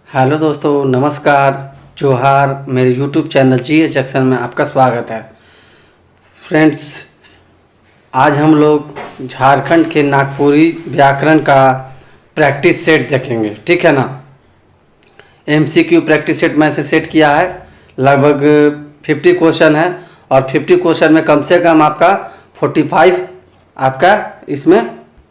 Hello दोस्तों, नमस्कार, जोहार। मेरे यूट्यूब चैनल GH एक्शन में आपका स्वागत है। फ्रेंड्स, आज हम लोग झारखंड के नागपुरी व्याकरण का प्रैक्टिस सेट देखेंगे, ठीक है ना। MCQ प्रैक्टिस सेट मैंने सेट किया है। लगभग 50 क्वेश्चन है और 50 क्वेश्चन में कम से कम आपका 45 आपका इसमें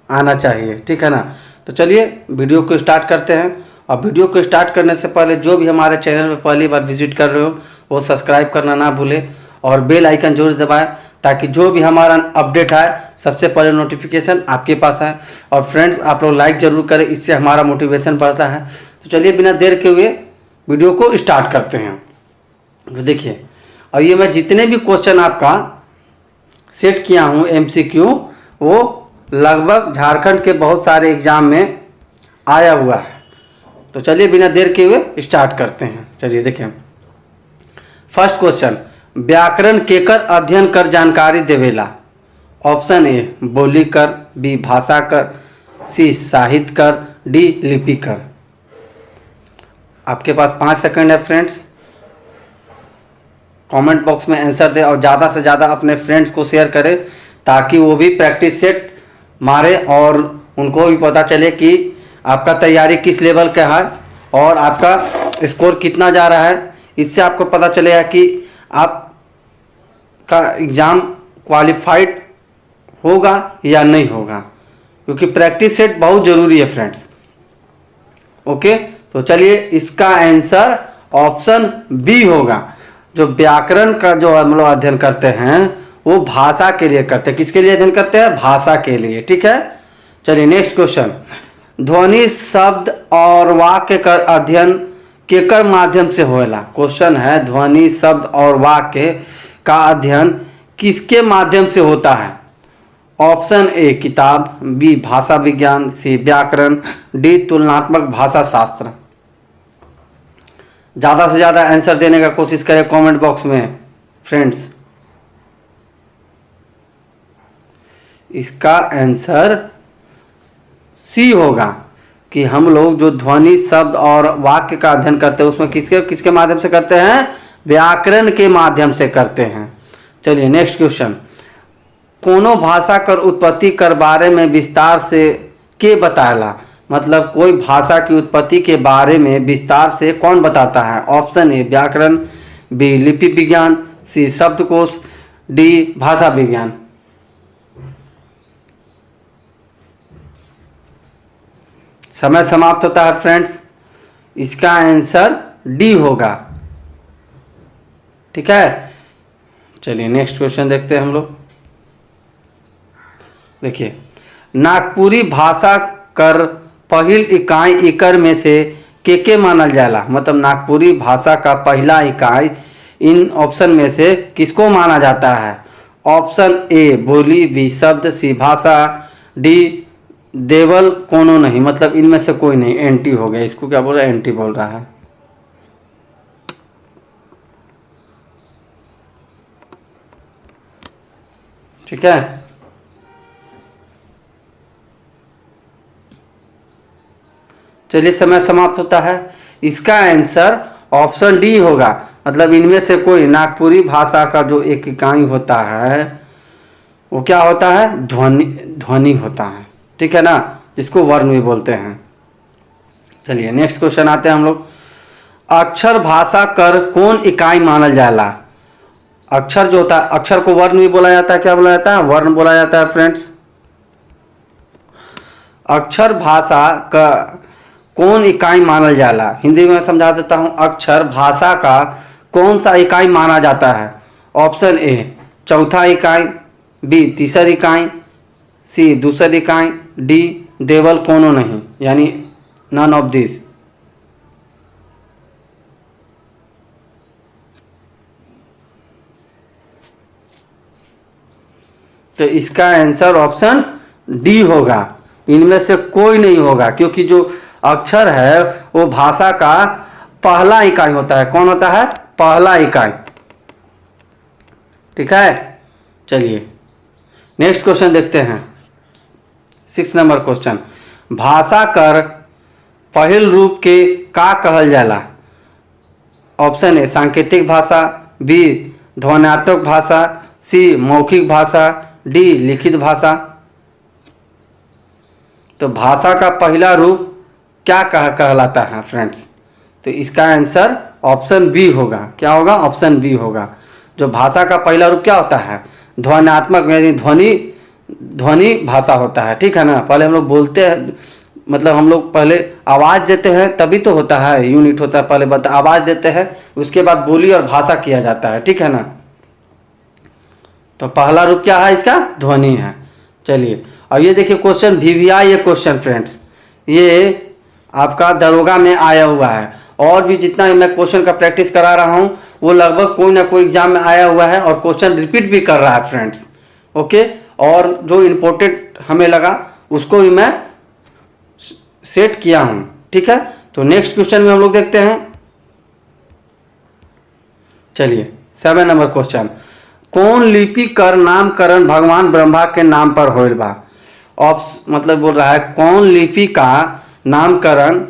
आना चाहिए, ठीक है ना। तो चलिए वीडियो को स्टार्ट करते हैं। और वीडियो को स्टार्ट करने से पहले जो भी हमारे चैनल पर पहली बार विजिट कर रहे हो वो सब्सक्राइब करना ना भूलें और बेल आइकन जरूर दबाएं ताकि जो भी हमारा अपडेट आए सबसे पहले नोटिफिकेशन आपके पास आए। और फ्रेंड्स, आप लोग लाइक ज़रूर करें, इससे हमारा मोटिवेशन बढ़ता है। तो चलिए बिना देर के हुए वीडियो को स्टार्ट करते हैं। तो देखिए, और ये मैं जितने भी क्वेश्चन आपका सेट किया हूँ MCQ, वो लगभग झारखंड के बहुत सारे एग्जाम में आया हुआ है। तो चलिए बिना देर के हुए स्टार्ट करते हैं। चलिए देखें, फर्स्ट क्वेश्चन, व्याकरण केकर अध्ययन कर जानकारी देवेला। ऑप्शन ए बोली कर, बी भाषा कर, सी साहित्य कर, डी लिपि कर। आपके पास 5 सेकंड है फ्रेंड्स। कमेंट बॉक्स में आंसर दे और ज़्यादा से ज़्यादा अपने फ्रेंड्स को शेयर करें ताकि वो भी प्रैक्टिस सेट मारे और उनको भी पता चले कि आपका तैयारी किस लेवल का है और आपका स्कोर कितना जा रहा है। इससे आपको पता चलेगा कि आपका एग्ज़ाम क्वालिफाइड होगा या नहीं होगा, क्योंकि प्रैक्टिस सेट बहुत ज़रूरी है फ्रेंड्स। ओके, तो चलिए इसका आंसर ऑप्शन बी होगा। जो व्याकरण का जो हम लोग अध्ययन करते हैं वो भाषा के लिए करते हैं। किसके लिए अध्ययन करते हैं? भाषा के लिए, ठीक है। चलिए नेक्स्ट क्वेश्चन, ध्वनि शब्द और वाक्य का अध्ययन केकर माध्यम से होएला। क्वेश्चन है ध्वनि शब्द और वाक्य का अध्ययन किसके माध्यम से होता है। ऑप्शन ए किताब, बी भाषा विज्ञान, सी व्याकरण, डी तुलनात्मक भाषा शास्त्र। ज़्यादा से ज़्यादा आंसर देने का कोशिश करें कमेंट बॉक्स में फ्रेंड्स। इसका आंसर सी होगा कि हम लोग जो ध्वनि शब्द और वाक्य का अध्ययन करते हैं उसमें किसके किसके माध्यम से करते हैं? व्याकरण के माध्यम से करते हैं। चलिए नेक्स्ट क्वेश्चन, कोनो भाषा कर उत्पत्ति कर बारे में विस्तार से के बताएला। मतलब कोई भाषा की उत्पत्ति के बारे में विस्तार से कौन बताता है। ऑप्शन ए व्याकरण, बी लिपि विज्ञान, सी शब्दकोश, डी भाषा विज्ञान। समय समाप्त होता है फ्रेंड्स। इसका आंसर डी होगा, ठीक है। चलिए नेक्स्ट क्वेश्चन देखते हैं हम लोग। देखिए, नागपुरी भाषा कर पहिल इकाई इकर में से के मानल जाला। मतलब नागपुरी भाषा का पहला इकाई इन ऑप्शन में से किसको माना जाता है। ऑप्शन ए बोली, बी शब्द, सी भाषा, डी देवल कोनो नहीं। मतलब इनमें से कोई नहीं, एंटी हो गया। इसको क्या बोल रहा है? एंटी बोल रहा है। ठीक है, चलिए समय समाप्त होता है। इसका आंसर ऑप्शन डी होगा। मतलब इनमें से कोई, नागपुरी भाषा का जो एक इकाई होता है वो क्या होता है? ध्वनि, ध्वनि होता है, ठीक है ना, जिसको वर्ण भी बोलते हैं। चलिए नेक्स्ट क्वेश्चन आते हैं हम लोग। अक्षर भाषा कर कौन इकाई मानल जाला। अक्षर जो होता है, अक्षर को वर्ण भी बोला जाता है। क्या बोला जाता है? वर्ण बोला जाता है फ्रेंड्स। अक्षर भाषा का कौन इकाई मानल जाला। हिंदी में समझा देता हूं। अक्षर भाषा का कौन सा इकाई माना जाता है। ऑप्शन ए चौथा इकाई, बी तीसरी इकाई, सी दूसरी इकाई, डी देवल कोनो नहीं, यानी नन ऑफ दिस। तो इसका आंसर ऑप्शन डी होगा। इनमें से कोई नहीं होगा, क्योंकि जो अक्षर है वो भाषा का पहला इकाई होता है। कौन होता है? पहला इकाई, ठीक है। चलिए नेक्स्ट क्वेश्चन देखते हैं। 6 नंबर क्वेश्चन, भाषा कर पहिल रूप के का कहल जाला? ऑप्शन ए सांकेतिक भाषा, बी ध्वन्यात्मक भाषा, सी मौखिक भाषा, डी लिखित भाषा। तो भाषा का पहला रूप क्या कहलाता है फ्रेंड्स? तो इसका आंसर ऑप्शन बी होगा। क्या होगा? ऑप्शन बी होगा। जो भाषा का पहला रूप क्या होता है? ध्वन्यात्मक, यानी ध्वनि भाषा होता है। ठीक है ना? पहले हम लोग बोलते हैं, मतलब हम लोग पहले आवाज़ देते हैं तभी तो होता है, यूनिट होता है। पहले आवाज़ देते हैं, उसके बाद बोली और भाषा किया जाता है। ठीक है ना? तो पहला रूप क्या है इसका? ध्वनि है। चलिए अब ये देखिए क्वेश्चन VVI, ये क्वेश्चन फ्रेंड्स ये आपका दरोगा में आया हुआ है, और भी जितना मैं क्वेश्चन का प्रैक्टिस करा रहा हूँ वो लगभग कोई ना कोई एग्जाम में आया हुआ है, और क्वेश्चन रिपीट भी कर रहा है फ्रेंड्स। ओके, और जो इम्पोर्टेंट हमें लगा उसको भी मैं सेट किया हूँ। ठीक है, तो नेक्स्ट क्वेश्चन में हम लोग देखते हैं। चलिए 7 नंबर क्वेश्चन, कौन लिपि कर नामकरण भगवान ब्रह्मा के नाम पर होइल बा? मतलब बोल रहा है कौन लिपि का नामकरण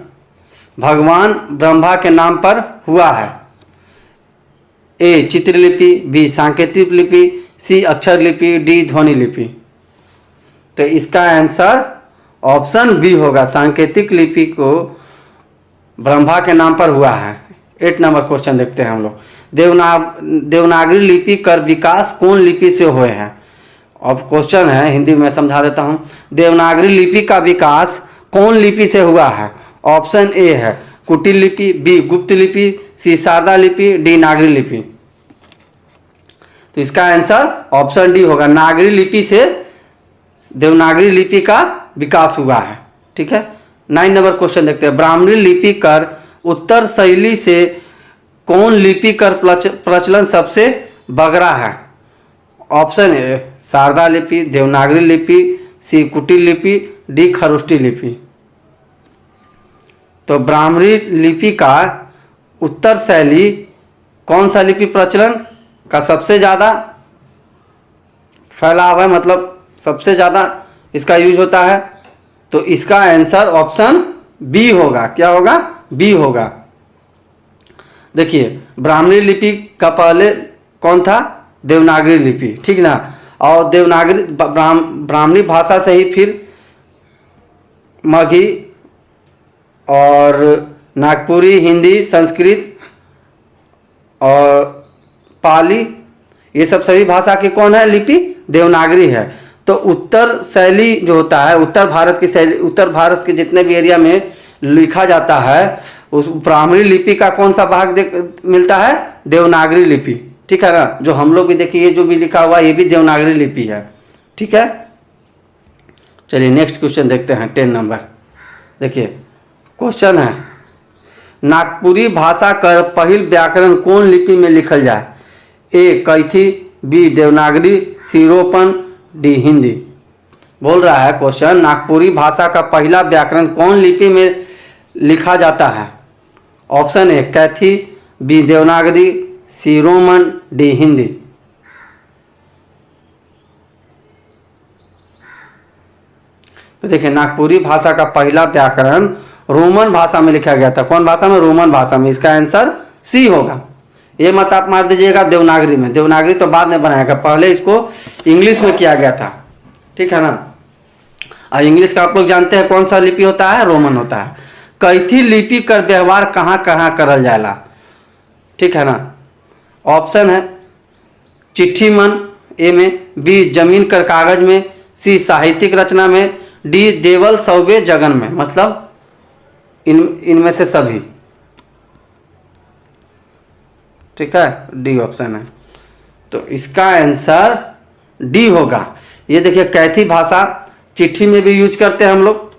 भगवान ब्रह्मा के नाम पर हुआ है? ए चित्रलिपि, बी सांकेतिक लिपि, सी अक्षर लिपि, डी ध्वनि लिपि। तो इसका आंसर ऑप्शन बी होगा, सांकेतिक लिपि को ब्रह्मा के नाम पर हुआ है। 8 नंबर क्वेश्चन देखते हैं हम लोग। देवनागरी लिपि कर विकास कौन लिपि से हुए हैं? अब क्वेश्चन है, हिंदी में समझा देता हूँ। देवनागरी लिपि का विकास कौन लिपि से हुआ है? ऑप्शन ए है कुटिल लिपि, बी गुप्त लिपि, सी शारदा लिपि, डी नागरी लिपि। तो इसका आंसर ऑप्शन डी होगा, नागरी लिपि से देवनागरी लिपि का विकास हुआ है। ठीक है, 9 नंबर क्वेश्चन देखते हैं। ब्राह्मणी लिपि कर उत्तर शैली से कौन लिपि कर प्रचलन सबसे बगरा है? ऑप्शन ए शारदा लिपि, देवनागरी लिपि, सी कुटिल लिपि, डी खरोष्टी लिपि। तो ब्राह्मणी लिपि का उत्तर शैली कौन सा लिपि प्रचलन का सबसे ज़्यादा फैलाव है, मतलब सबसे ज़्यादा इसका यूज होता है? तो इसका आंसर ऑप्शन बी होगा। क्या होगा? बी होगा। देखिए ब्राह्मणी लिपि का पहले कौन था? देवनागरी लिपि। ठीक ना? और देवनागरी ब्राह्मणी भाषा से ही फिर मगही और नागपुरी, हिंदी, संस्कृत और पाली, ये सब सभी भाषा की कौन है? लिपि देवनागरी है। तो उत्तर शैली जो होता है, उत्तर भारत की शैली, उत्तर भारत के जितने भी एरिया में लिखा जाता है, उस ब्राह्मणी लिपि का कौन सा भाग मिलता है? देवनागरी लिपि। ठीक है ना? जो हम लोग भी देखिए, ये जो भी लिखा हुआ है ये भी देवनागरी लिपि है। ठीक है, चलिए नेक्स्ट क्वेश्चन देखते हैं। 10 नंबर देखिए क्वेश्चन है, नागपुरी भाषा कर पहिल व्याकरण कौन लिपि में लिखल जाए? ए Kaithi, b Devanagari, c Roman, d Hindi. बोल रहा है क्वेश्चन, नागपुरी भाषा का पहला व्याकरण कौन लिपि में लिखा जाता है? Option a Kaithi, b Devanagari, c Roman, d Hindi. तो देखिए नागपुरी भाषा का पहला व्याकरण रोमन भाषा में लिखा गया था। कौन भाषा में? रोमन भाषा में। इसका आंसर सी होगा। ये मत आप मार दीजिएगा देवनागरी में, देवनागरी तो बाद में बनाया गया, पहले इसको इंग्लिश में किया गया था। ठीक है ना? और इंग्लिश का आप लोग जानते हैं कौन सा लिपि होता है? रोमन होता है। कैथी लिपि कर व्यवहार कहाँ कहाँ करल जाला? ठीक है ना? ऑप्शन है चिट्ठी मन ए में, बी जमीन कर कागज में, सी साहित्यिक रचना में, डी देवल सौबे जगन में। मतलब इनमें से सभी। ठीक है, डी ऑप्शन है। तो इसका आंसर डी होगा। ये देखिए कैथी भाषा चिट्ठी में भी यूज करते हैं हम लोग,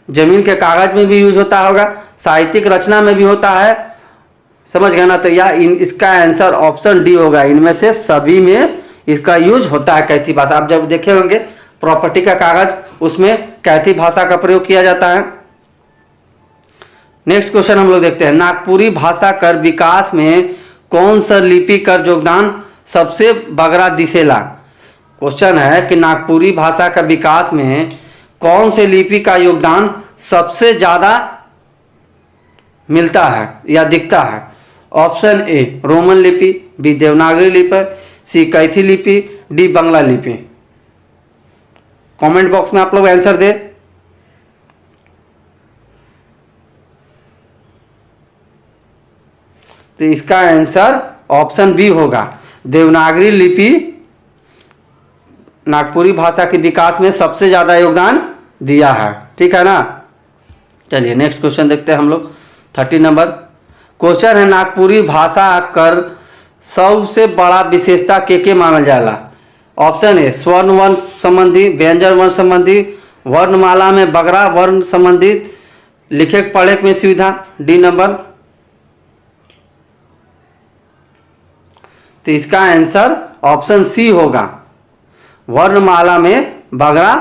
जमीन के कागज में भी यूज होता होगा, साहित्यिक रचना में भी होता है। समझ गए ना? तो इसका आंसर ऑप्शन डी होगा। इनमें से सभी में इसका यूज होता है कैथी भाषा। आप जब देखे होंगे प्रॉपर्टी का कागज, उसमें कैथी भाषा का प्रयोग किया जाता है। नेक्स्ट क्वेश्चन हम लोग देखते हैं, नागपुरी भाषा कर विकास में कौन सा लिपि कर योगदान सबसे बगरा दिसेला? क्वेश्चन है कि नागपुरी भाषा का विकास में कौन से लिपि का योगदान सबसे ज़्यादा मिलता है या दिखता है? ऑप्शन ए रोमन लिपि, बी देवनागरी लिपि, सी कैथी लिपि, डी बंगला लिपि। कमेंट बॉक्स में आप लोग आंसर दे। तो इसका आंसर ऑप्शन बी होगा। देवनागरी लिपि नागपुरी भाषा के विकास में सबसे ज़्यादा योगदान दिया है। ठीक है ना। चलिए नेक्स्ट क्वेश्चन देखते हैं हम लोग। 30 नंबर क्वेश्चन है, नागपुरी भाषा कर सबसे बड़ा विशेषता के मानल जाला? ऑप्शन ए स्वर्ण वर्ण संबंधी, व्यंजन वर्ण संबंधी, वर्णमाला में बगरा वर्ण संबंधित, लिखे पढ़े में सुविधा, डी नंबर। तो इसका आंसर ऑप्शन सी होगा, वर्णमाला में बगरा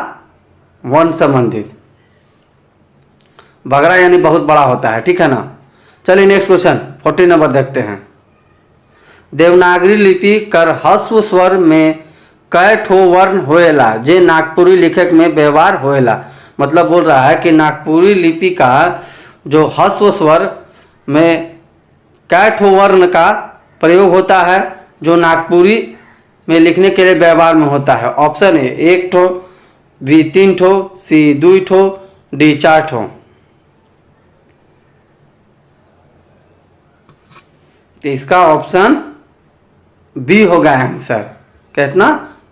वर्ण संबंधित। बगरा यानी बहुत बड़ा होता है। ठीक है ना। चलिए नेक्स्ट क्वेश्चन 40 नंबर देखते हैं। देवनागरी लिपि कर ह्रस्व स्वर में कै ठो वर्ण होएला जे नागपुरी लिखक में व्यवहार होएला? मतलब बोल रहा है कि नागपुरी लिपि का जो ह्रस्व स्वर में कै ठो वर्ण का प्रयोग होता है जो नागपुरी में लिखने के लिए व्यवहार में होता है? ऑप्शन ए 1 ठो, बी 3 ठो, सी 2 ठो, डी 4 ठो। तो इसका ऑप्शन बी होगा आंसर। कितना?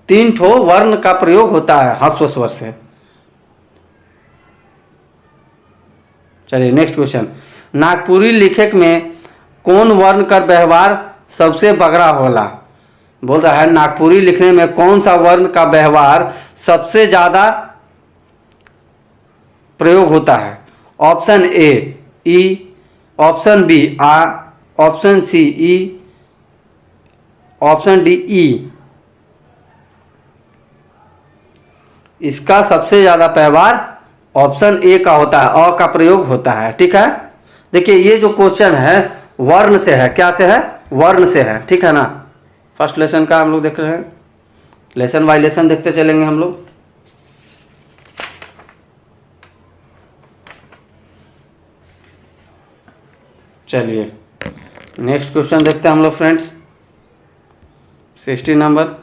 3 ठो वर्ण का प्रयोग होता है ह्रस्व स्वर से। चलिए नेक्स्ट क्वेश्चन। नागपुरी लिखक में कौन वर्ण का व्यवहार सबसे बगरा होला? बोल रहा है नागपुरी लिखने में कौन सा वर्ण का व्यवहार सबसे ज्यादा प्रयोग होता है? ऑप्शन ए ई, ऑप्शन बी आ, ऑप्शन सी ई, ऑप्शन डी ई। इसका सबसे ज्यादा व्यवहार ऑप्शन ए का होता है, अ का प्रयोग होता है। ठीक है। देखिए ये जो क्वेश्चन है वर्ण से है। क्या से है? वर्ण से है। ठीक है ना। फर्स्ट लेसन का हम लोग देख रहे हैं, लेसन बाय लेसन देखते चलेंगे हम लोग। चलिए नेक्स्ट क्वेश्चन देखते हैं हम लोग फ्रेंड्स। 60 नंबर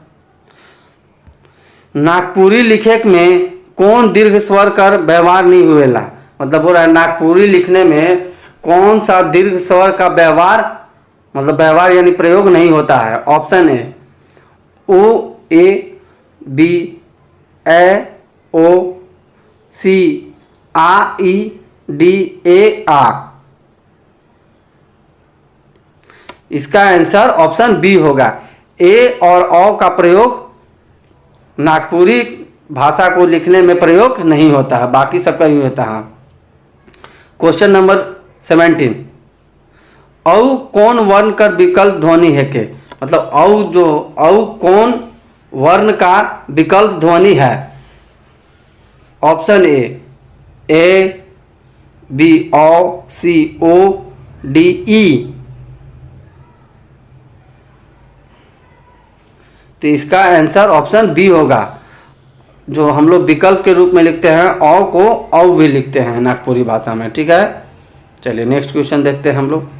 नागपुरी लिखक में कौन दीर्घ स्वर कर व्यवहार नहीं हुएला? मतलब बोल रहा है नागपुरी लिखने में कौन सा दीर्घ स्वर का व्यवहार, मतलब व्यवहार यानी प्रयोग नहीं होता है? ऑप्शन ए ओ ए, बी ए ओ, सी आ ई, डी ए आ। इसका आंसर ऑप्शन बी होगा। ए और ओ का प्रयोग नागपुरी भाषा को लिखने में प्रयोग नहीं होता है, बाकी सबका ही होता है। क्वेश्चन नंबर 17 औ कौन वर्ण का विकल्प ध्वनि है के? मतलब औ कौन वर्ण का विकल्प ध्वनि है? ऑप्शन ए बी ओ, सी ओ, डी ई। तो इसका आंसर ऑप्शन बी होगा। जो हम लोग विकल्प के रूप में लिखते हैं औ को औ भी लिखते हैं नागपुरी भाषा में। ठीक है। चलिए नेक्स्ट क्वेश्चन देखते हैं हम लोग।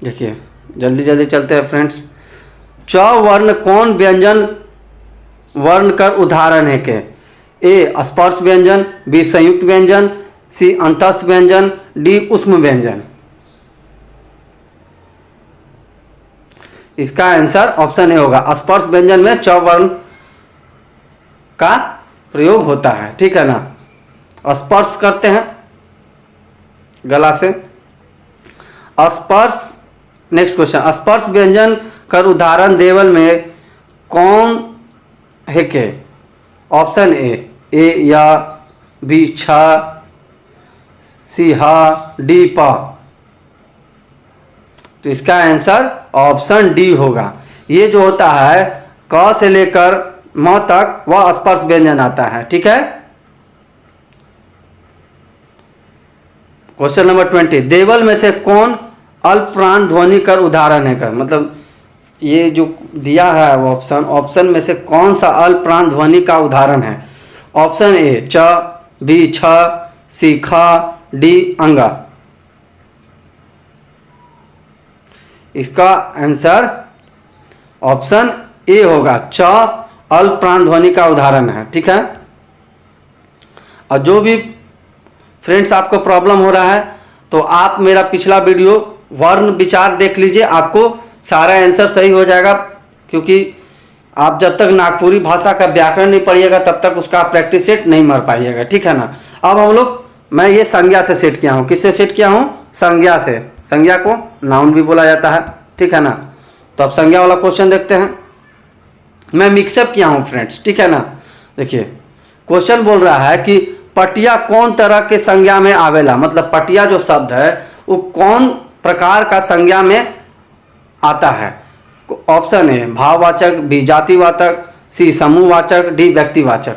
देखिए जल्दी जल्दी चलते हैं फ्रेंड्स। च वर्ण कौन व्यंजन वर्ण का उदाहरण है के? ए स्पर्श व्यंजन, बी संयुक्त व्यंजन, सी अंतस्थ व्यंजन, डी ऊष्म व्यंजन। इसका आंसर ऑप्शन ए होगा। स्पर्श व्यंजन में च वर्ण का प्रयोग होता है। ठीक है ना। स्पर्श करते हैं गला से। स्पर्श नेक्स्ट क्वेश्चन। स्पर्श व्यंजन का उदाहरण देवल में कौन है के? ऑप्शन ए या, बी छ, सी हा, डी प। तो इसका आंसर ऑप्शन डी होगा। ये जो होता है क से लेकर म तक वह स्पर्श व्यंजन आता है। ठीक है। क्वेश्चन नंबर 20 देवल में से कौन अल्पप्राण ध्वनि कर उदाहरण है कर? मतलब ये जो दिया है वो ऑप्शन में से कौन सा अल्पप्राण ध्वनि का उदाहरण है? ऑप्शन ए च, बी छ, सी ख, डी अंगा। इसका आंसर ऑप्शन ए होगा। च अल्प प्राण ध्वनि का उदाहरण है, ठीक है। और जो भी फ्रेंड्स आपको प्रॉब्लम हो रहा है तो आप मेरा पिछला वीडियो वर्ण विचार देख लीजिए, आपको सारा आंसर सही हो जाएगा। क्योंकि आप जब तक नागपुरी भाषा का व्याकरण नहीं पढ़िएगा तब तक उसका प्रैक्टिस सेट नहीं मार पाइएगा, ठीक है ना। अब हम लोग, मैं ये संज्ञा से सेट किया हूँ। किससे सेट किया हूँ? संज्ञा से। संज्ञा को नाउन भी बोला जाता है, ठीक है ना। तो अब संज्ञा वाला क्वेश्चन देखते हैं। मैं मिक्सअप किया हूँ फ्रेंड्स, ठीक है ना। देखिए क्वेश्चन बोल रहा है कि पटिया कौन तरह के संज्ञा में आवेला, मतलब पटिया जो शब्द है वो कौन प्रकार का संज्ञा में आता है। ऑप्शन ए भाववाचक, बी जातिवाचक, सी समूहवाचक, डी व्यक्तिवाचक।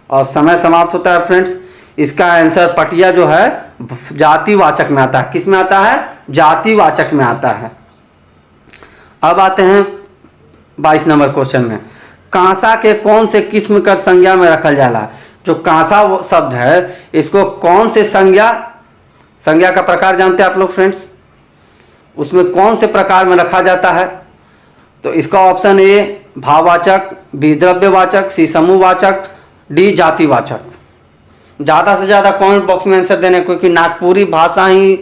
और समय समाप्त होता है फ्रेंड्स। इसका आंसर पटिया जो है जातिवाचक में आता है। किस में आता है? जातिवाचक में आता है। अब आते हैं 22 नंबर क्वेश्चन में। कांसा के कौन से किस्म कर संज्ञा में रखल जाला। जो कांसा शब्द है इसको कौन से संज्ञा का प्रकार जानते हैं आप लोग फ्रेंड्स? उसमें कौन से प्रकार में रखा जाता है? तो इसका ऑप्शन ए भाववाचक, बी द्रव्यवाचक, सी समूहवाचक, डी जातिवाचक। ज़्यादा से ज़्यादा कमेंट बॉक्स में आंसर देने, क्योंकि नागपुरी भाषा ही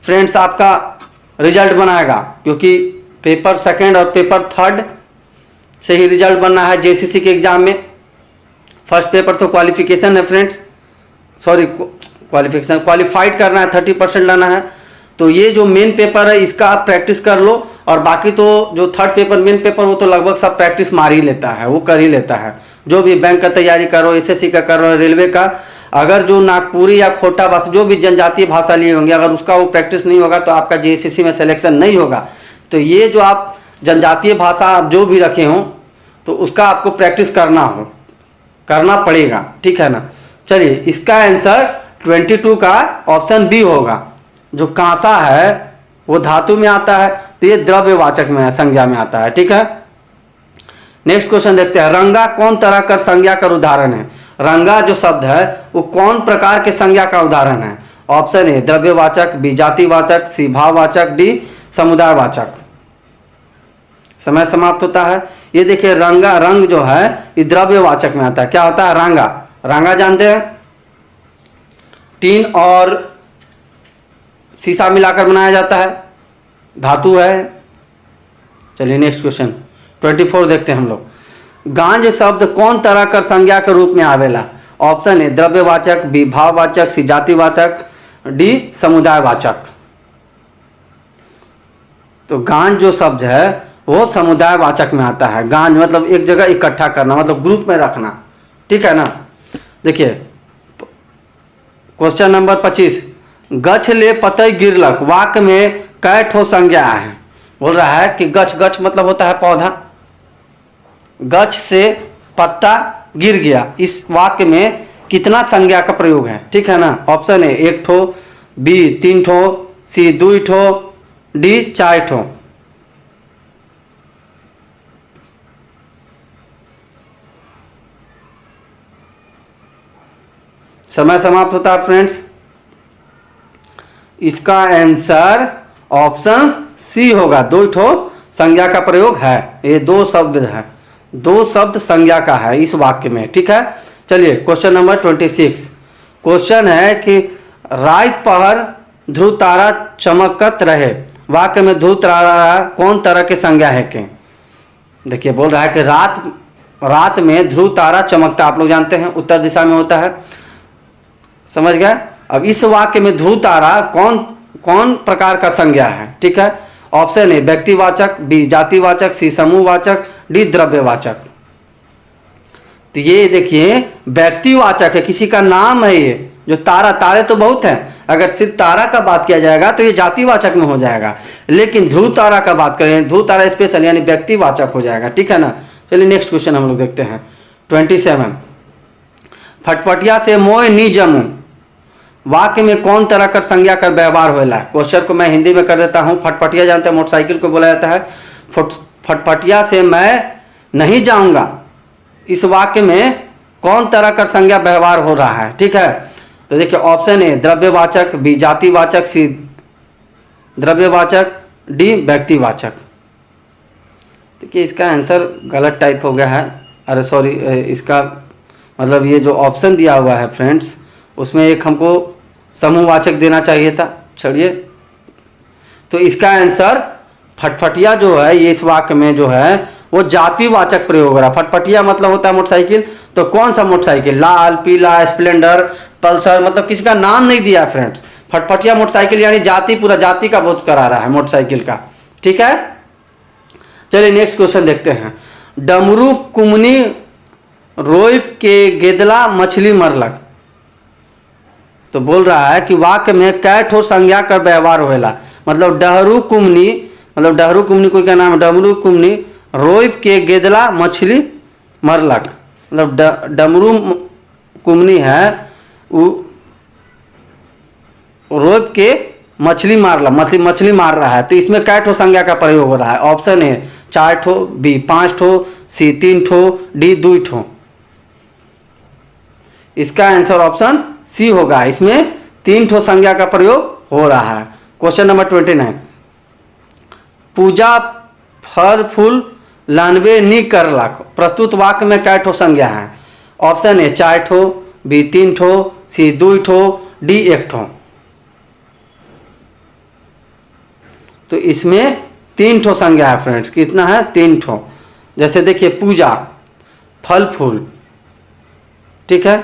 फ्रेंड्स आपका रिजल्ट बनाएगा। क्योंकि पेपर सेकंड और पेपर थर्ड से ही रिजल्ट बनना है जेसीसी के एग्ज़ाम में। फर्स्ट पेपर तो क्वालिफिकेशन है फ्रेंड्स, सॉरी क्वालिफिकेशन क्वालिफाइड करना है, 30% लाना है। तो ये जो मेन पेपर है इसका आप प्रैक्टिस कर लो, और बाकी तो जो थर्ड पेपर मेन पेपर वो तो लगभग सब प्रैक्टिस मार ही लेता है, वो कर ही लेता है। जो भी बैंक का तैयारी करो, एसएससी का करो, रेलवे का, अगर जो नागपुरी या खोटा भाषा जो भी जनजातीय भाषा लिए होंगे अगर उसका वो प्रैक्टिस नहीं होगा तो आपका जेएसएससी में सिलेक्शन नहीं होगा। तो ये जो आप जनजातीय भाषा आप जो भी रखे हों तो उसका आपको प्रैक्टिस करना पड़ेगा, ठीक है ना। चलिए इसका आंसर 22 का ऑप्शन बी होगा। जो कांसा है वो धातु में आता है, तो ये द्रव्यवाचक में संज्ञा में आता है, ठीक है। नेक्स्ट क्वेश्चन देखते हैं। रंगा कौन तरह का संज्ञा का उदाहरण है। रंगा जो शब्द है वो कौन प्रकार के संज्ञा का उदाहरण है। ऑप्शन ए द्रव्यवाचक, बी जातिवाचक, सी भाववाचक, डी समुदायवाचक। समय समाप्त होता है। ये देखिए रंगा, रंग जो है ये द्रव्यवाचक में आता है। क्या होता है? रंगा। रंगा जानते हैं? टीन और शीशा मिलाकर बनाया जाता है, धातु है। चलिए नेक्स्ट क्वेश्चन 24 देखते हैं हम लोग। गांज शब्द कौन तरह कर संज्ञा के रूप में आवेला। ऑप्शन ए द्रव्यवाचक, बी भाववाचक, सी जातिवाचक, डी समुदायवाचक। तो गांज जो शब्द है वो समुदायवाचक में आता है। गांज मतलब एक जगह इकट्ठा करना, मतलब ग्रुप में रखना, ठीक है ना। देखिए क्वेश्चन नंबर 25। गछ ले पतई गिरलक वाक्य में कै ठो संज्ञा है। बोल रहा है कि गछ, गछ मतलब होता है पौधा, गछ से पत्ता गिर गया, इस वाक्य में कितना संज्ञा का प्रयोग है, ठीक है ना। ऑप्शन ए 1 ठो, बी 3 ठो, सी 2 ठो, डी 4 ठो। समय समाप्त होता है फ्रेंड्स। इसका आंसर ऑप्शन सी होगा। 2 ठो संज्ञा का प्रयोग है। ये 2 शब्द है, 2 शब्द संज्ञा का है इस वाक्य में, ठीक है। चलिए क्वेश्चन नंबर 26। क्वेश्चन है कि रात पहर ध्रुव तारा चमकत रहे, वाक्य में ध्रुव तारा कौन तरह के संज्ञा है के। देखिए बोल रहा है कि रात में ध्रुव तारा चमकता, आप लोग जानते हैं उत्तर दिशा में होता है, समझ गए। अब इस वाक्य में ध्रुव तारा कौन प्रकार का संज्ञा है, ठीक है। ऑप्शन ए व्यक्तिवाचक, बी जातिवाचक, सी समूहवाचक, डी द्रव्यवाचक। तो ये देखिए व्यक्तिवाचक है, किसी का नाम है ये। जो तारा, तारे तो बहुत हैं, अगर सिर्फ तारा का बात किया जाएगा तो ये जातिवाचक में हो जाएगा, लेकिन ध्रुव तारा का बात करें, ध्रुव तारा स्पेशल यानी व्यक्तिवाचक हो जाएगा, ठीक है ना। चलिए नेक्स्ट क्वेश्चन हम लोग देखते हैं 27। फटफटिया से मोय नी जमू वाक्य में कौन तरह का संज्ञा कर व्यवहार होला। क्वेश्चन को मैं हिंदी में कर देता हूँ। फटफटिया जानते हैं मोटरसाइकिल को बोला जाता है। फटफटिया से मैं नहीं जाऊंगा, इस वाक्य में कौन तरह का संज्ञा व्यवहार हो रहा है, ठीक है। तो देखिए ऑप्शन ए द्रव्यवाचक, बी जातिवाचक, सी द्रव्यवाचक, डी व्यक्तिवाचक। देखिए इसका आंसर गलत टाइप हो गया है, अरे सॉरी, इसका मतलब ये जो ऑप्शन दिया हुआ है फ्रेंड्स, उसमें एक हमको समूहवाचक देना चाहिए था। चलिए, तो इसका आंसर फटफटिया जो है, ये इस वाक्य में जो है वो जातिवाचक प्रयोग हो रहा है। फटफटिया मतलब होता है मोटरसाइकिल, तो कौन सा मोटरसाइकिल, लाल, पीला, स्प्लेंडर, पल्सर, मतलब किसी का नाम नहीं दिया फ्रेंड्स। फटफटिया मोटरसाइकिल यानी जाति, पूरा जाति का बोध करा रहा है मोटरसाइकिल का, ठीक है। चलिए नेक्स्ट क्वेश्चन देखते हैं। डमरू कुमनी रोइप के गेदला मछली मरलक। तो बोल रहा है कि वाक्य में कै ठो संज्ञा कर व्यवहार होएला। मतलब डहरू कुमनी, मतलब डहरू कुमनी कोई क्या नाम है, डमरू कुमनी रोइप के गेदला मछली मरलक। मतलब डमरू कुमनी है वो रोइप के मछली मारला, मछली मार रहा है। तो इसमें कै ठो संज्ञा का प्रयोग हो रहा है। ऑप्शन ए 4 ठो, बी 5 ठो, सी 3 ठो, डी 2 ठो। इसका आंसर ऑप्शन सी होगा। इसमें 3 ठो संज्ञा का प्रयोग हो रहा है। Question number 29। पूजा फल फूल लानवे नी करलक। प्रस्तुत वाक्य में कै ठो संज्ञा है। ऑप्शन ए 4 ठो, बी 3 ठो, सी 2 ठो, डी 1 ठो। तो इसमें 3 ठो संज्ञा है फ्रेंड्स। कितना है, 3 ठो। जैसे देखिए पूजा, फल फूल, ठीक है,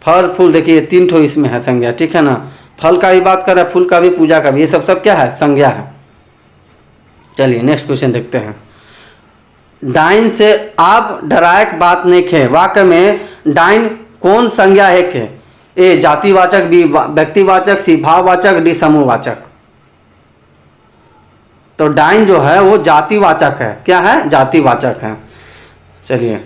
फल फूल, देखिए 3 ठो इसमें है संज्ञा, ठीक है ना। फल का भी बात कर रहा है, फूल का भी, पूजा का भी, ये सब क्या है, संज्ञा है। चलिए नेक्स्ट क्वेश्चन देखते हैं। डाइन से आप डरायक बात नहीं खे। वाक्य में डाइन कौन संज्ञा है के। ए जातिवाचक, बी व्यक्तिवाचक, सी भाववाचक, डी समूहवाचक। तो डाइन जो है वो जातिवाचक है। क्या है, जातिवाचक है। चलिए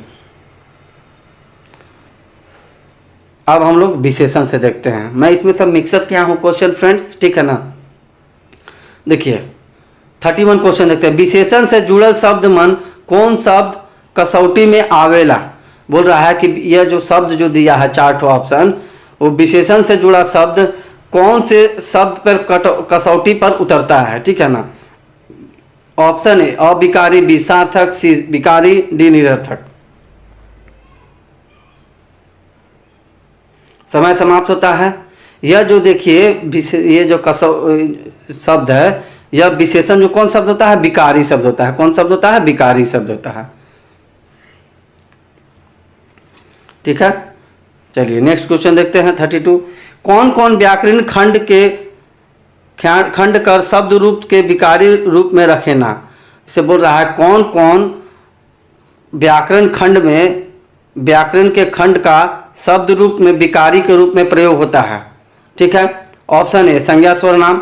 अब हम लोग विशेषण से देखते हैं। मैं इसमें सब मिक्सअप किया हूँ क्वेश्चन फ्रेंड्स, ठीक है ना। देखिए 31 क्वेश्चन देखते हैं। विशेषण से जुड़ल शब्द मन कौन शब्द कसौटी में आवेला। बोल रहा है कि यह जो शब्द जो दिया है 4 ठो ऑप्शन, वो विशेषण से जुड़ा शब्द कौन से शब्द पर कसौटी पर उतरता है, ठीक है ना। ऑप्शन ए अविकारी, बी सार्थक, सी विकारी, डी निरर्थक। समय समाप्त होता है। यह जो देखिए ये जो शब्द है, यह विशेषण जो कौन शब्द होता है, विकारी शब्द होता है। कौन शब्द होता है, विकारी शब्द होता है, ठीक है। चलिए नेक्स्ट क्वेश्चन देखते हैं 32। कौन कौन व्याकरण खंड कर शब्द रूप के विकारी रूप में रखेना। इसे बोल रहा है कौन कौन व्याकरण खंड में, व्याकरण के खंड का शब्द रूप में विकारी के रूप में प्रयोग होता है, ठीक है। ऑप्शन ए संज्ञा सर्वनाम,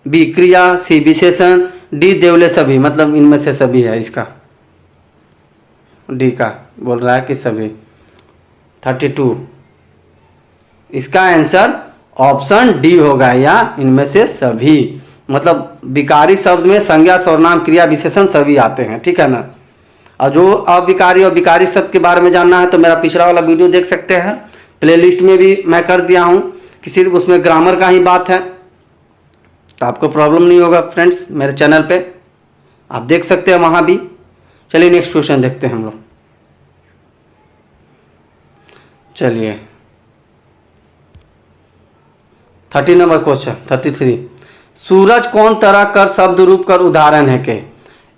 बी क्रिया, सी विशेषण, डी देवले सभी। मतलब इनमें से सभी है, इसका डी का बोल रहा है कि सभी। 32 इसका आंसर ऑप्शन डी होगा, या इनमें से सभी। मतलब विकारी शब्द में संज्ञा सर्वनाम क्रिया विशेषण सभी आते हैं, ठीक है ना। और जो अविकारी और विकारी शब्द के बारे में जानना है तो मेरा पिछला वाला वीडियो देख सकते हैं। प्लेलिस्ट में भी मैं कर दिया हूँ कि सिर्फ उसमें ग्रामर का ही बात है, तो आपको प्रॉब्लम नहीं होगा फ्रेंड्स। मेरे चैनल पे आप देख सकते हैं वहाँ भी। चलिए नेक्स्ट क्वेश्चन देखते हैं हम लोग। चलिए 30 नंबर क्वेश्चन 33। सूरज कौन तरह कर शब्द रूप कर उदाहरण है के।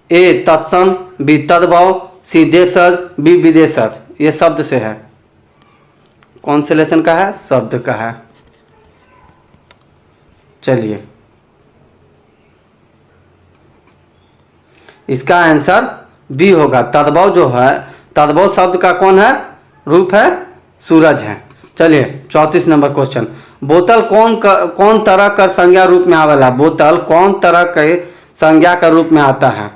ए तत्सम, बी तद्भव, सी देशज, बी विदेशज। ये शब्द से है। कौन से लेसन का है, शब्द का है। चलिए इसका आंसर बी होगा। तद्भव जो है, तद्भव शब्द का कौन है, रूप है, सूरज है। चलिए 34 नंबर क्वेश्चन। बोतल कौन तरह कर संज्ञा रूप में आवेला। बोतल कौन तरह के संज्ञा का रूप में आता है।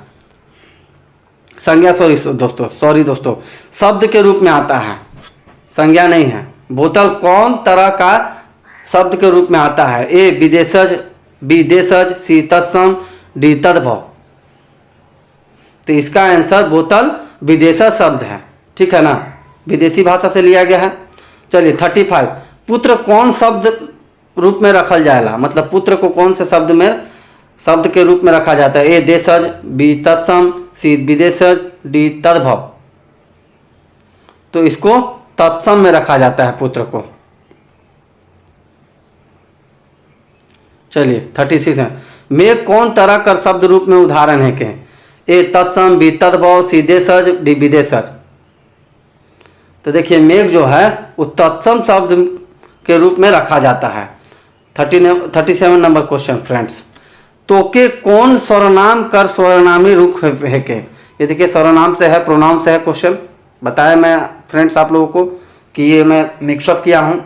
संज्ञा सॉरी दोस्तों, शब्द के रूप में आता है, संज्ञा नहीं है। बोतल कौन तरह का शब्द के रूप में आता है। ए विदेशज, बी देशज, सी तत्सम, डी तद्भव। तो इसका आंसर बोतल विदेशज शब्द है, ठीक है ना। विदेशी भाषा से लिया गया है। चलिए 35, पुत्र कौन शब्द रूप में रखल जाएगा, मतलब पुत्र को कौन से शब्द के रूप में रखा जाता है। ए देशज, बी तत्सम, सी विदेशज, डी तद्भव। तो इसको तत्सम में रखा जाता है पुत्र को। चलिए 36 है, मेघ कौन तरह कर शब्द रूप में उदाहरण है के। ए तत्सम, बी तद्भव, सी देशज, डी विदेशज। तो देखिए मेघ जो है वो तत्सम शब्द के रूप में रखा जाता है। 37 नंबर क्वेश्चन फ्रेंड्स, तो के कौन सर्वनाम कर सर्वनामी रूप है के। ये देखिए सर्वनाम से है, प्रोनाउन से है क्वेश्चन। बताया मैं फ्रेंड्स आप लोगों को कि ये मैं मिक्सअप किया हूँ।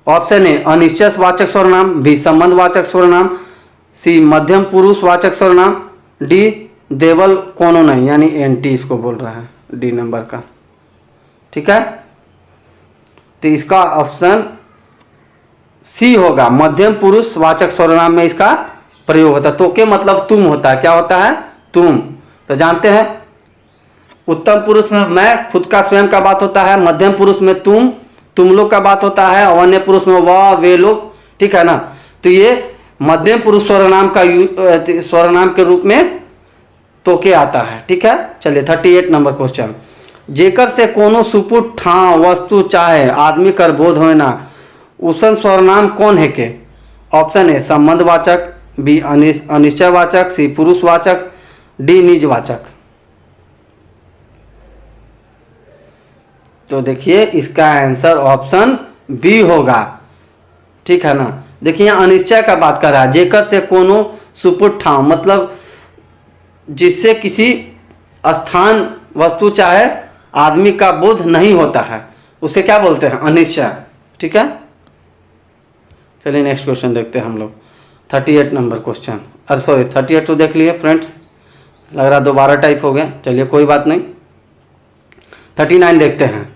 ऑप्शन ए अनिश्चयवाचक सर्वनाम, बी संबंधवाचक सर्वनाम, सी मध्यम पुरुष वाचक सर्वनाम, डी देवल कोनो नहीं, यानी एनटी इसको बोल रहा है डी नंबर का। ठीक है, तो इसका ऑप्शन सी होगा, मध्यम पुरुष वाचक सर्वनाम में इसका प्रयोग होता है। तो के मतलब तुम होता है, क्या होता है, तुम। तो जानते हैं उत्तम पुरुष में मैं, खुद का स्वयं का बात होता है। मध्यम पुरुष में तुम लोग का बात होता है। और अन्य पुरुष में वह वे लोग। ठीक है ना, तो ये मध्यम पुरुष सर्वनाम का सर्वनाम के रूप में तो के आता है। ठीक है, चलिए 38 नंबर क्वेश्चन, जेकर से कोनो सुपुट ठाव वस्तु चाहे आदमी कर बोध होए ना, उसन सर्वनाम कौन है के। ऑप्शन ए संबंधवाचक, बी अनिश्चयवाचक, सी पुरुषवाचक, डी निजवाचक। तो देखिए इसका आंसर ऑप्शन बी होगा। ठीक है ना, देखिए यहाँ अनिश्चय का बात कर रहा है। जेकर से कोनो सुपुट ठाव मतलब जिससे किसी स्थान वस्तु चाहे आदमी का बोध नहीं होता है, उसे क्या बोलते हैं, अनिश्चय। ठीक है, चलिए नेक्स्ट क्वेश्चन देखते हैं हम लोग। 38 नंबर क्वेश्चन, अरे सॉरी 38 तो देख लिए फ्रेंड्स, लग रहा दोबारा टाइप हो गया। चलिए कोई बात नहीं, 39 देखते हैं।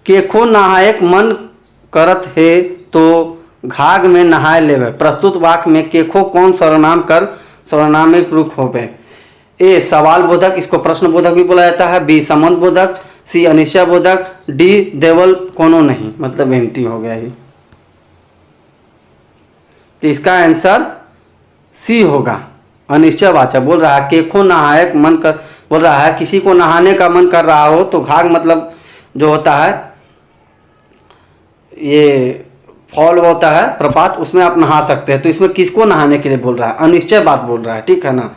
केखो नहायक मन करत है तो घाघ में नहाय लेवे। प्रस्तुत वाक्य में केखो कौन सर्वनाम कर सर्वनामिक रूप होवे। ए सवाल बोधक, इसको प्रश्न बोधक भी बोला जाता है। बी संबंध बोधक, सी अनिश्चय बोधक, डी देवल कोनो नहीं, मतलब एंटी हो गया ही। तो इसका आंसर सी होगा, अनिश्चयवाचक। बोल रहा है केखो नहायक मन कर, बोल रहा है किसी को नहाने का मन कर रहा हो तो घाघ मतलब जो होता है ये फॉल होता है प्रपात, उसमें आप नहा सकते हैं। तो इसमें किसको नहाने के लिए बोल रहा है, अनिश्चय बात बोल रहा है। ठीक है ना,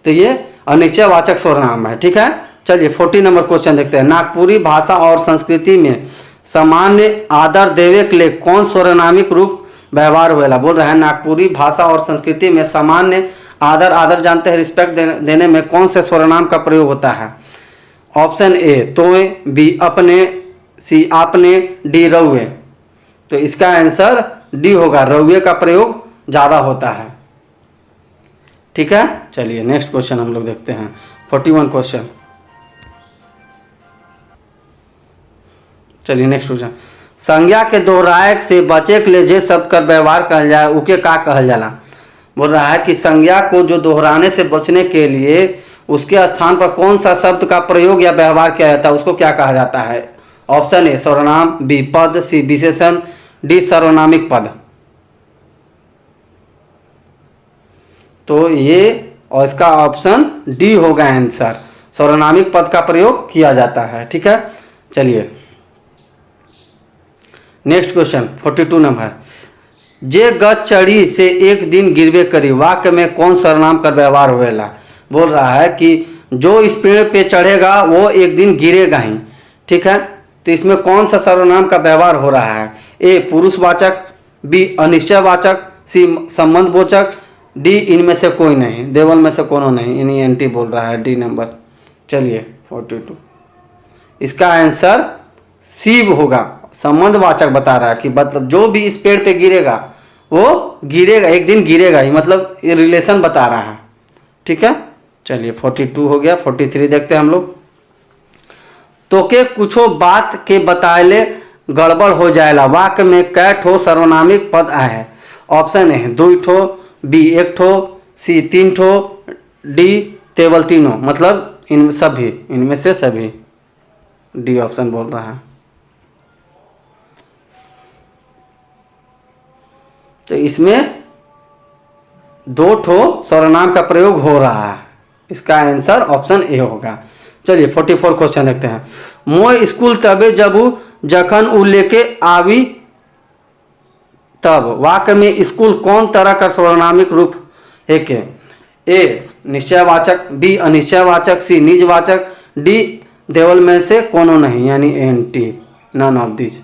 तो ये अनिश्चयवाचक सर्वनाम है। ठीक है, चलिए 40 नंबर क्वेश्चन देखते हैं। नागपुरी भाषा और संस्कृति में सामान्य आदर देवे के लिए कौन सर्वनामिक रूप व्यवहार हुएला। बोल रहा है नागपुरी भाषा और संस्कृति में सामान्य आदर जानते हैं, रिस्पेक्ट देने में कौन से सर्वनाम का प्रयोग होता है। ऑप्शन ए तोय, बी अपने, सी आपने, डी रउए। तो इसका आंसर डी होगा, रउए का प्रयोग ज़्यादा होता है। ठीक है, चलिए नेक्स्ट क्वेश्चन हम लोग देखते हैं। 41 क्वेश्चन, चलिए नेक्स्ट क्वेश्चन। संज्ञा के दोहराए से बचे के लिए जे शब्द कर व्यवहार कहल जाए उके का कहल जाला। बोल रहा है कि संज्ञा को जो दोहराने से बचने के लिए उसके स्थान पर कौन सा शब्द का प्रयोग या व्यवहार किया जाता है, उसको क्या कहा जाता है। ऑप्शन ए सर्वनाम, बी पद, सी विशेषण, डी सर्वनामिक पद। तो ये और इसका ऑप्शन डी होगा आंसर, सर्वनामिक पद का प्रयोग किया जाता है। ठीक है, चलिए नेक्स्ट क्वेश्चन 42 नंबर। जे गच चढ़ी से एक दिन गिरवे करी, वाक्य में कौन सर्वनाम कर व्यवहार होएला। बोल रहा है कि जो इस पेड़ पे चढ़ेगा वो एक दिन गिरेगा ही। ठीक है, तो इसमें कौन सा सर्वनाम का व्यवहार हो रहा है। ए पुरुषवाचक, बी अनिश्चयवाचक, सी संबंधवाचक, डी इनमें से कोई नहीं, देवल में से कोनो नहीं, इन्हीं एंटी बोल रहा है डी नंबर। चलिए 42, इसका आंसर सी होगा, संबंधवाचक बता रहा है कि मतलब जो भी इस पेड़ पे गिरेगा वो गिरेगा, एक दिन गिरेगा ही, मतलब ये रिलेशन बता रहा है। ठीक है, चलिए 42 हो गया। 43 देखते हैं हम लोग। तो के कुछो बात के बताएले गड़बड़ हो जाएला, वाक्य में कै ठो सर्वनामिक पद आए। ऑप्शन ए 2 ठो, बी 1 ठो, सी 3 ठो, डी केवल तीनों, मतलब इनमें से सभी। डी ऑप्शन बोल रहा है। तो इसमें दो ठो सर्वनाम का प्रयोग हो रहा है, इसका आंसर ऑप्शन ए होगा। चलिए 44 क्वेश्चन देखते हैं। मोय स्कूल तबे जबू जखन उ लेके आवी तब। वाक्य में स्कूल कौन तरह का सर्वनामिक रूप है के? ए निश्चयवाचक, बी अनिश्चयवाचक, सी निजवाचक, डी देवल में से कोनो नहीं यानी एनटी, नन ऑफ दिस।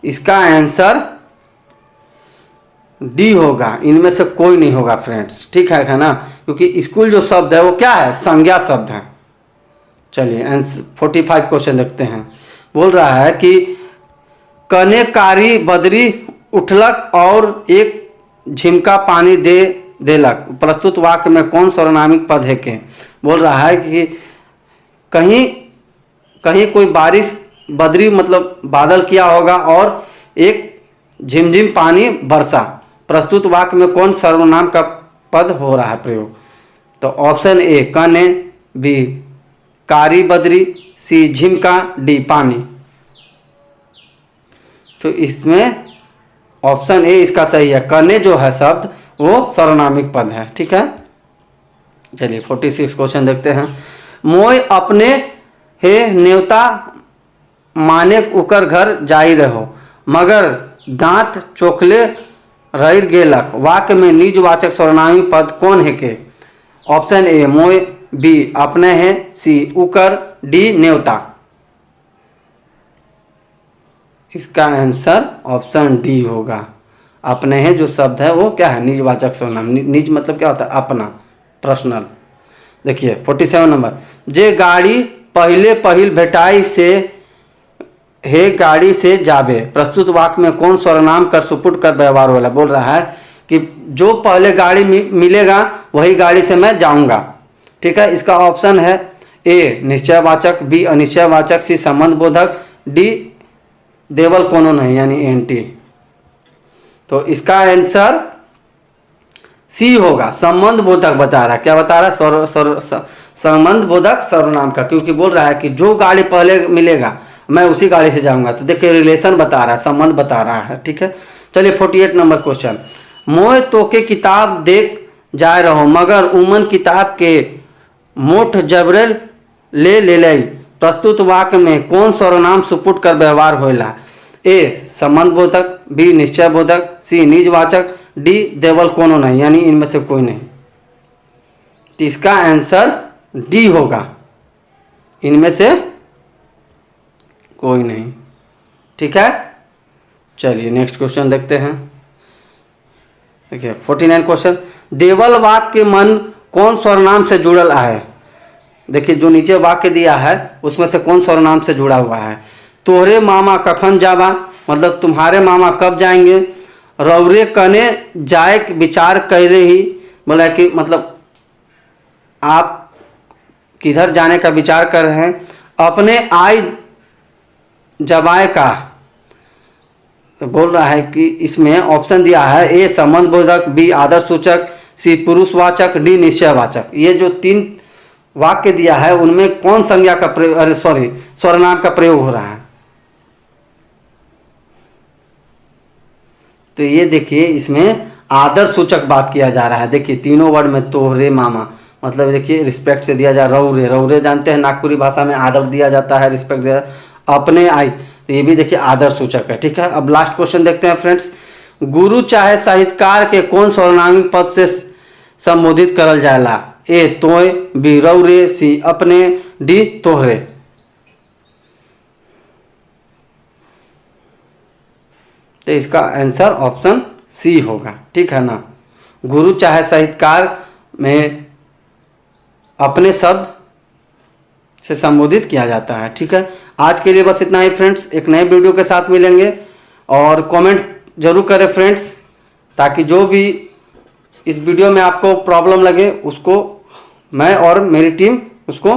इसका आंसर डी होगा, इनमें से कोई नहीं होगा फ्रेंड्स, ठीक है ना, क्योंकि स्कूल जो शब्द है वो क्या है, संज्ञा शब्द है। चलिए 45 क्वेश्चन देखते हैं। बोल रहा है कि कने कारी बदरी उठलक और एक झिमका पानी दे देलक। प्रस्तुत वाक्य में कौन सर्वनामिक पद है के? बोल रहा है कि कहीं कहीं कोई बारिश, बदरी मतलब बादल किया होगा और एक झिमझिम पानी बरसा। प्रस्तुत वाक्य में कौन सर्वनाम का पद हो रहा है प्रयोग? तो ऑप्शन ए कने, बी कारी बदरी, सी झिमका, डी पानी। तो इसमें ऑप्शन ए इसका सही है, कने जो है शब्द वो सर्वनामिक पद है, ठीक है। चलिए 46 क्वेश्चन देखते हैं। मोय अपने हे न्योता माने उकर घर जाई रहो मगर दांत चोखले रह गेलक। वाक्य में निजवाचक सर्वनामिक पद कौन है के? ऑप्शन ए मोय, बी अपने हैं, सी उकर, डी न्योता। इसका आंसर ऑप्शन डी होगा। अपने हैं जो शब्द है वो क्या है, निजवाचक सर्वनाम। निज मतलब क्या होता है, अपना, पर्सनल। देखिए 47 नंबर। जे गाड़ी पहले पहिल भेटाई से हे गाड़ी से जाबे। प्रस्तुत वाक्य में कौन सर्वनाम कर सुपुट कर व्यवहार वाला? बोल रहा है कि जो पहले गाड़ी मिलेगा वही गाड़ी से मैं जाऊंगा, ठीक है। इसका ऑप्शन है ए निश्चयवाचक, बी अनिश्चयवाचक, सी संबंध बोधक, डी देवल कोनो नहीं यानी एनटी। तो इसका आंसर सी होगा, संबंध बोधक बता रहा है। क्या बता रहा है? संबंध बोधक सर्वनाम का, क्योंकि बोल रहा है कि जो गाड़ी पहले मिलेगा मैं उसी गाड़ी से जाऊंगा। तो देखिए रिलेशन बता रहा है, संबंध बता रहा है, ठीक है। चलिए 48 नंबर क्वेश्चन। मोय तो के किताब देख जाए रहो मगर उमन किताब के मोठ जबरल ले लई। प्रस्तुत वाक्य में कौन सर्वनाम सुपुट कर व्यवहार होला? ए संबंध बोधक, बी निश्चय बोधक, सी निजवाचक, डी देवल कोनो नहीं यानी इनमें से कोई नहीं। तो इसका आंसर डी होगा, इनमें से कोई नहीं, ठीक है। चलिए नेक्स्ट क्वेश्चन देखते हैं। देखिए 49 क्वेश्चन। देवल वाक्य मन कौन सर्वनाम से जुड़ल है? देखिए जो नीचे वाक्य दिया है उसमें से कौन सर्वनाम से जुड़ा हुआ है? तोहरे मामा कखन जाबा मतलब तुम्हारे मामा कब जाएंगे। रौरे कने जाए विचार कर रही, बोला कि मतलब आप किधर जाने का विचार कर रहे हैं। अपने आई जबाए का, बोल रहा है कि इसमें ऑप्शन दिया है ए संबंध बोधक, बी आदर्श सूचक, सी पुरुषवाचक, डी निश्चयवाचक। ये जो 3 वाक्य दिया है उनमें कौन संज्ञा का प्रयोग, अरे सॉरी सर्वनाम का प्रयोग हो रहा है? तो ये देखिए इसमें आदर सूचक बात किया जा रहा है। देखिए तीनों वर्ड में तोहरे मामा मतलब देखिए रिस्पेक्ट से दिया जा रहा है। रौरे, रौरे जानते हैं नागपुरी भाषा में आदर दिया जाता है, रिस्पेक्ट दिया। अपने आई, तो ये भी देखिए आदर सूचक है, ठीक है। अब लास्ट क्वेश्चन देखते हैं फ्रेंड्स। गुरु चाहे साहित्यकार के कौन सर्वनामिक पद से संबोधित करल जाएला? ए तोय, बी रौरे, सी अपने, डी तोहरे। तो इसका आंसर ऑप्शन सी होगा, ठीक है ना। गुरु चाहे साहित्यकार में अपने शब्द से संबोधित किया जाता है, ठीक है। आज के लिए बस इतना ही फ्रेंड्स, एक नए वीडियो के साथ मिलेंगे और कमेंट जरूर करें फ्रेंड्स, ताकि जो भी इस वीडियो में आपको प्रॉब्लम लगे उसको मैं और मेरी टीम उसको